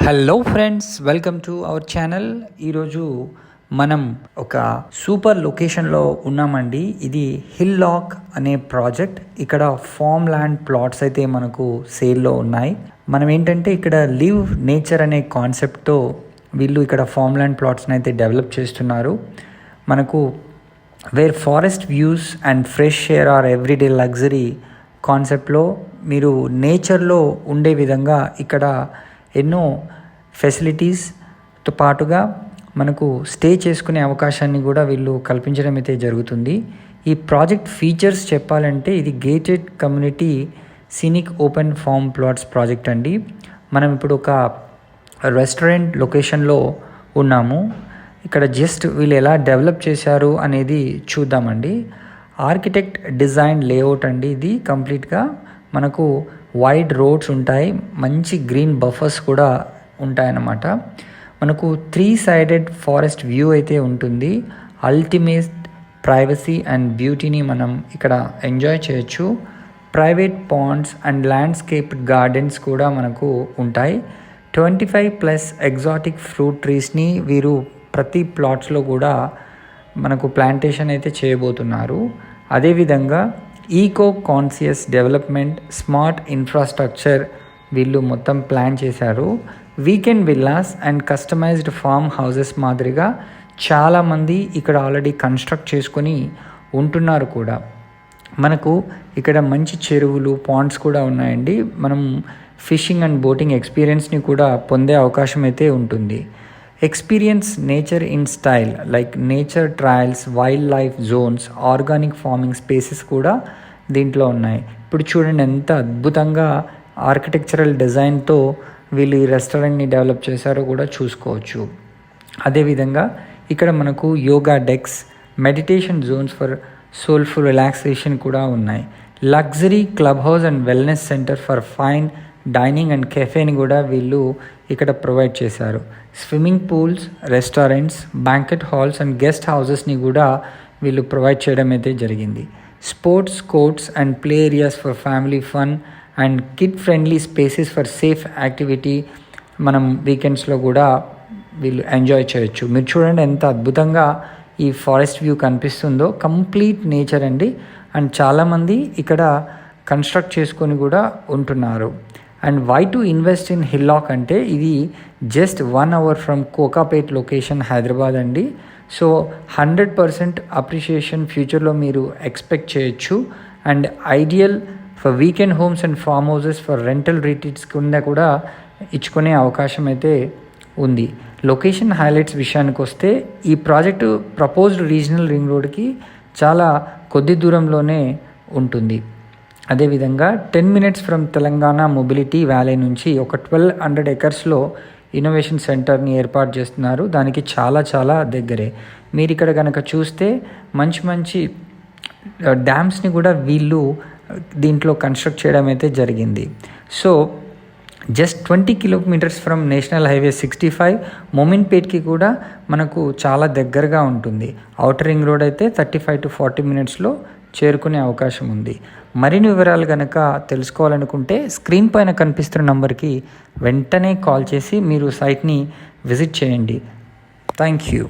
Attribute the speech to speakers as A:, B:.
A: Hello friends, welcome to our channel. ఈరోజు మనం ఒక సూపర్ లొకేషన్లో ఉన్నామండి. ఇది హిల్ లాక్ అనే ప్రాజెక్ట్. ఇక్కడ ఫామ్ ల్యాండ్ ప్లాట్స్ అయితే మనకు సేల్లో ఉన్నాయి. మనం ఏంటంటే ఇక్కడ లివ్ నేచర్ అనే కాన్సెప్ట్తో వీళ్ళు ఇక్కడ ఫామ్ ల్యాండ్ ప్లాట్స్ని అయితే డెవలప్ చేస్తున్నారు. మనకు where forest views and fresh air are everyday luxury కాన్సెప్ట్లో మీరు నేచర్లో ఉండే విధంగా ఇక్కడ ఎన్నో ఫెసిలిటీస్తో పాటుగా మనకు స్టే చేసుకునే అవకాశాన్ని కూడా వీళ్ళు కల్పించడం అయితే జరుగుతుంది. ఈ ప్రాజెక్ట్ ఫీచర్స్ చెప్పాలంటే ఇది gated community scenic open form plots project అండి. మనం ఇప్పుడు ఒక రెస్టారెంట్ లొకేషన్లో ఉన్నాము. ఇక్కడ జస్ట్ వీళ్ళు ఎలా డెవలప్ చేశారు అనేది చూద్దామండి. ఆర్కిటెక్ట్ డిజైన్ లేఅవుట్ అండి ఇది. కంప్లీట్గా మనకు వైడ్ రోడ్స్ ఉంటాయి, మంచి గ్రీన్ బఫర్స్ కూడా ఉంటాయన్నమాట. మనకు 3 సైడెడ్ ఫారెస్ట్ వ్యూ అయితే ఉంటుంది. అల్టిమేట్ ప్రైవసీ అండ్ బ్యూటీని మనం ఇక్కడ ఎంజాయ్ చేయొచ్చు. Private ponds and landscape gardens కూడా మనకు ఉంటాయి. 25+ ఎగ్జాటిక్ ఫ్రూట్ ట్రీస్ని వీరు ప్రతి ప్లాట్స్లో కూడా మనకు ప్లాంటేషన్ అయితే చేయబోతున్నారు. అదేవిధంగా eco conscious development, smart infrastructure వీళ్ళు మొత్తం ప్లాన్ చేశారు. Weekend villas and customised farm houses మాదిరిగా చాలామంది ఇక్కడ ఆల్రెడీ కన్స్ట్రక్ట్ చేసుకొని ఉంటున్నారు కూడా. మనకు ఇక్కడ మంచి చెరువులు, పాండ్స్ కూడా ఉన్నాయండి. మనం ఫిషింగ్ అండ్ బోటింగ్ ఎక్స్పీరియన్స్ని కూడా పొందే అవకాశం అయితే ఉంటుంది. Experience nature in style like nature trails, wildlife zones, organic farming spaces కూడా దీంట్లో ఉన్నాయి. ఇప్పుడు చూడండి ఎంత అద్భుతంగా ఆర్కిటెక్చరల్ డిజైన్తో వీళ్ళు ఈ రెస్టారెంట్ని డెవలప్ చేశారో కూడా చూసుకోవచ్చు. అదేవిధంగా ఇక్కడ మనకు yoga decks, meditation zones for soulful relaxation కూడా ఉన్నాయి. Luxury club house and wellness centre for fine dining and కెఫేని కూడా వీళ్ళు ఇక్కడ ప్రొవైడ్ చేశారు. Swimming pools, restaurants, banquet halls and guest హౌసెస్ని కూడా వీళ్ళు ప్రొవైడ్ చేయడం అయితే జరిగింది. Sports courts and play areas for family fun and kid friendly spaces for safe activity మనం వీకెండ్స్లో కూడా వీళ్ళు ఎంజాయ్ చేయొచ్చు. మీరు చూడండి ఎంత అద్భుతంగా ఈ ఫారెస్ట్ వ్యూ కనిపిస్తుందో. కంప్లీట్ నేచర్ అండి. అండ్ చాలామంది ఇక్కడ కన్స్ట్రక్ట్ చేసుకొని కూడా ఉంటున్నారు. And why to invest in Hill Lock అంటే ఇది just 1 hour from Kokapet location, Hyderabad అండి. సో 100% అప్రిషియేషన్ ఫ్యూచర్లో మీరు ఎక్స్పెక్ట్ చేయొచ్చు. And ideal for weekend homes and farm houses for rental retreats కింద కూడా ఇచ్చుకునే అవకాశం అయితే ఉంది. లొకేషన్ హైలైట్స్ విషయానికి వస్తే ఈ ప్రాజెక్టు ప్రపోజ్డ్ రీజనల్ రింగ్ రోడ్కి చాలా కొద్ది దూరంలోనే ఉంటుంది. అదేవిధంగా 10 minutes from Telangana mobility valley నుంచి ఒక 1200 acresలో ఇన్నోవేషన్ సెంటర్ని ఏర్పాటు చేస్తున్నారు. దానికి చాలా దగ్గరే. మీరు ఇక్కడ కనుక చూస్తే మంచి డ్యామ్స్ని కూడా వీళ్ళు దీంట్లో కన్స్ట్రక్ట్ చేయడం అయితే జరిగింది. So just 20 kilometers from national highway 65 మోమిన్పేట్కి కూడా మనకు చాలా దగ్గరగా ఉంటుంది. ఔటర్ రింగ్ రోడ్ అయితే 35 to 40 minutesలో చేరుకునే అవకాశం ఉంది. మరిన్ని వివరాలు కనుక తెలుసుకోవాలనుకుంటే స్క్రీన్ పైన కనిపిస్తున్న నంబర్కి వెంటనే కాల్ చేసి మీరు సైట్ని విజిట్ చేయండి. Thank you.